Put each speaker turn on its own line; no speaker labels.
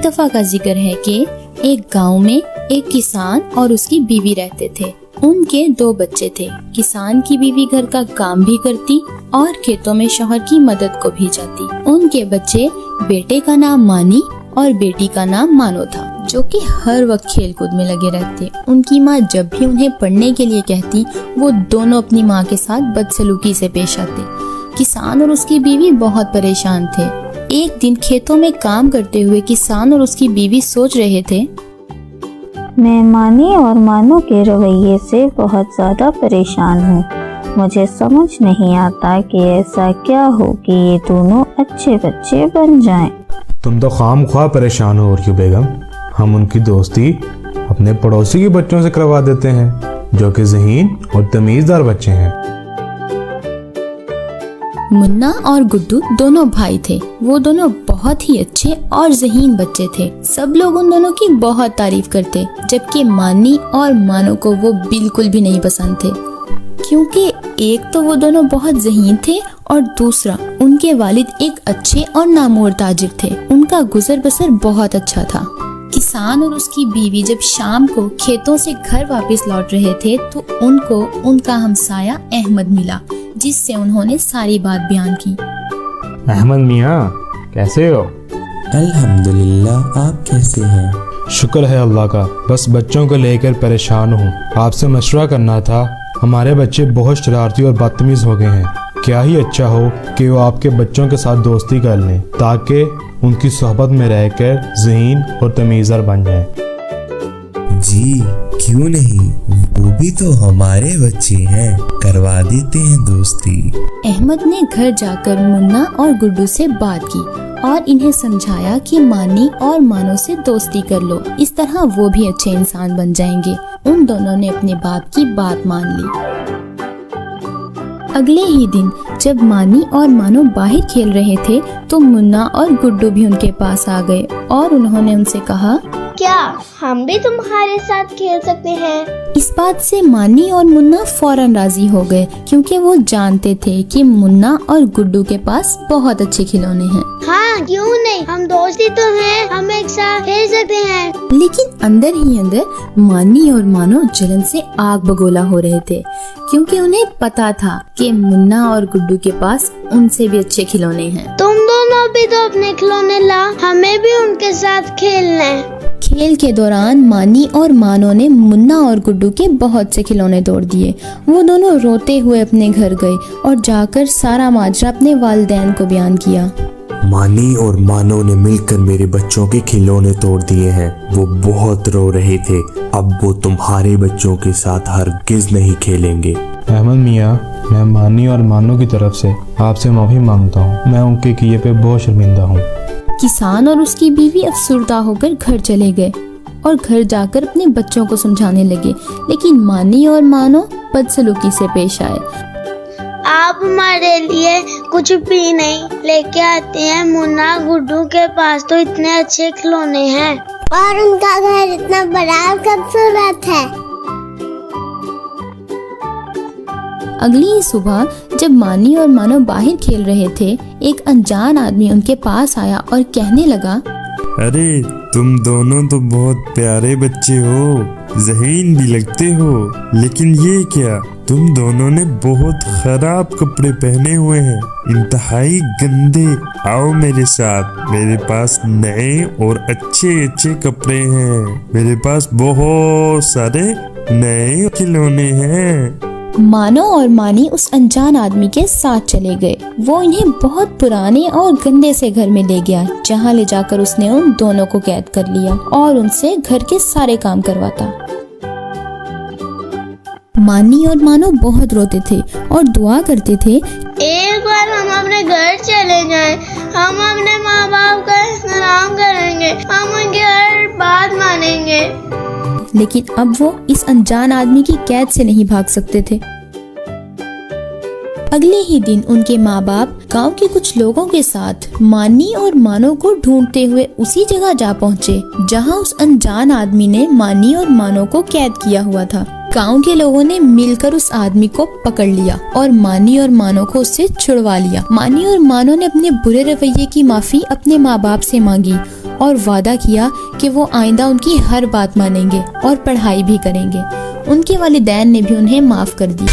दफा का जिक्र है कि एक गांव में एक किसान और उसकी बीवी रहते थे। उनके 2 बच्चे थे। किसान की बीवी घर का काम भी करती और खेतों में शौहर की मदद को भी जाती। उनके बच्चे, बेटे का नाम मानी और बेटी का नाम मानो था, जो कि हर वक्त खेल कूद में लगे रहते। उनकी माँ जब भी उन्हें पढ़ने के लिए कहती, वो दोनों अपनी माँ के साथ बदसलूकी से पेश आते। किसान और उसकी बीवी बहुत परेशान थे। एक दिन खेतों में काम करते हुए किसान और उसकी बीवी सोच रहे थे,
मैं मानी और मानो के रवैये से बहुत ज़्यादा परेशान हूँ। मुझे समझ नहीं आता कि ऐसा क्या हो कि ये दोनों अच्छे बच्चे बन जाएं।
तुम तो खामख्वाह परेशान हो रही हो बेगम। हम उनकी दोस्ती अपने पड़ोसी के बच्चों से करवा देते हैं, जो कि ज़हीन और तमीज़दार बच्चे हैं।
मुन्ना और गुड्डू दोनों भाई थे। वो दोनों बहुत ही अच्छे और ज़हीन बच्चे थे। सब लोग उन दोनों की बहुत तारीफ करते, जबकि मानी और मानो को वो बिल्कुल भी नहीं पसंद थे, क्योंकि एक तो वो दोनों बहुत ज़हीन थे और दूसरा उनके वालिद एक अच्छे और नामवर ताजिर थे। उनका गुजर बसर बहुत अच्छा था। किसान और उसकी बीवी जब शाम को खेतों से घर वापस लौट रहे थे तो उनको उनका हमसाया अहमद मिला, जिससे उन्होंने सारी बात बयान की।
अहमद मियाँ, कैसे हो?
अल्हम्दुलिल्लाह, आप कैसे हैं?
शुक्र है अल्लाह का। बस बच्चों को लेकर परेशान हूँ। आपसे मशवरा करना था। हमारे बच्चे बहुत शरारती और बदतमीज हो गए हैं। क्या ही अच्छा हो कि वो आपके बच्चों के साथ दोस्ती कर लें, ताकि उनकी सोहबत में रहकर ज़हीन और तमीज़दार बन जाएं।
जी क्यों नहीं, वो भी तो हमारे बच्चे हैं, करवा देते हैं दोस्ती।
अहमद ने घर जाकर मुन्ना और गुड्डू से बात की और इन्हें समझाया कि मानी और मानो से दोस्ती कर लो, इस तरह वो भी अच्छे इंसान बन जाएंगे। उन दोनों ने अपने बाप की बात मान ली। अगले ही दिन जब मानी और मानो बाहर खेल रहे थे तो मुन्ना और गुड्डू भी उनके पास आ गए और उन्होंने उनसे कहा,
क्या हम भी तुम्हारे साथ खेल सकते हैं?
इस बात से मानी और मुन्ना फौरन राजी हो गए, क्योंकि वो जानते थे कि मुन्ना और गुड्डू के पास बहुत अच्छे खिलौने हैं।
हाँ, क्यों नहीं, हम दोस्ती तो हैं, हम एक साथ खेल सकते हैं।
लेकिन अंदर ही अंदर मानी और मानो जलन से आग बगोला हो रहे थे, क्योंकि उन्हें पता था कि मुन्ना और गुड्डू के पास उनसे भी अच्छे खिलौने हैं।
तुम दोनों भी तो अपने खिलौने ला, हमें भी उनके साथ खेलना है।
खेल के दौरान मानी और मानो ने मुन्ना और गुड्डू के बहुत से खिलौने तोड़ दिए। वो दोनों रोते हुए अपने घर गए और जाकर सारा माजरा अपने वालिदैन को बयान किया।
मानी और मानो ने मिलकर मेरे बच्चों के खिलौने तोड़ दिए हैं। वो बहुत रो रहे थे। अब वो तुम्हारे बच्चों के साथ हरगिज नहीं खेलेंगे।
अहमद मियाँ, मैं मानी और मानो की तरफ से आपसे माफ़ी मांगता हूँ। मैं उनके किए पे बहुत शर्मिंदा हूँ।
किसान और उसकी बीवी अफसुर्दा होकर घर चले गए और घर जाकर अपने बच्चों को समझाने लगे, लेकिन मानी और मानो बदसलूकी से पेश आए।
आप हमारे लिए कुछ भी नहीं लेके आते हैं। मुन्ना गुड्डू के पास तो इतने अच्छे खिलौने हैं और उनका घर इतना बड़ा और खूबसूरत है।
अगली ही सुबह जब मानी और मानो बाहर खेल रहे थे, एक अनजान आदमी उनके पास आया और कहने लगा,
अरे तुम दोनों तो बहुत प्यारे बच्चे हो, ज़हीन भी लगते हो, लेकिन ये क्या, तुम दोनों ने बहुत खराब कपड़े पहने हुए हैं, इंतहाई गंदे। आओ मेरे साथ, मेरे पास नए और अच्छे अच्छे कपड़े हैं। मेरे पास बहुत सारे नए खिलौने हैं।
मानो और मानी उस अनजान आदमी के साथ चले गए। वो इन्हें बहुत पुराने और गंदे से घर में ले गया, जहाँ ले जाकर उसने उन दोनों को कैद कर लिया और उनसे घर के सारे काम करवाता। मानी और मानो बहुत रोते थे और दुआ करते थे,
एक बार हम अपने घर चले जाएं, हम अपने माँ बाप का एहतराम करेंगे, हम उनकी हर बात मानेंगे।
लेकिन अब वो इस अनजान आदमी की कैद से नहीं भाग सकते थे। अगले ही दिन उनके माँ बाप गांव के कुछ लोगों के साथ मानी और मानो को ढूंढते हुए उसी जगह जा पहुँचे जहाँ उस अनजान आदमी ने मानी और मानो को कैद किया हुआ था। गांव के लोगों ने मिलकर उस आदमी को पकड़ लिया और मानी और मानो को उससे छुड़वा लिया। मानी और मानो ने अपने बुरे रवैये की माफी अपने माँ बाप से मांगी और वादा किया कि वो आइंदा उनकी हर बात मानेंगे और पढ़ाई भी करेंगे। उनके वालिदैन ने भी उन्हें माफ कर दी।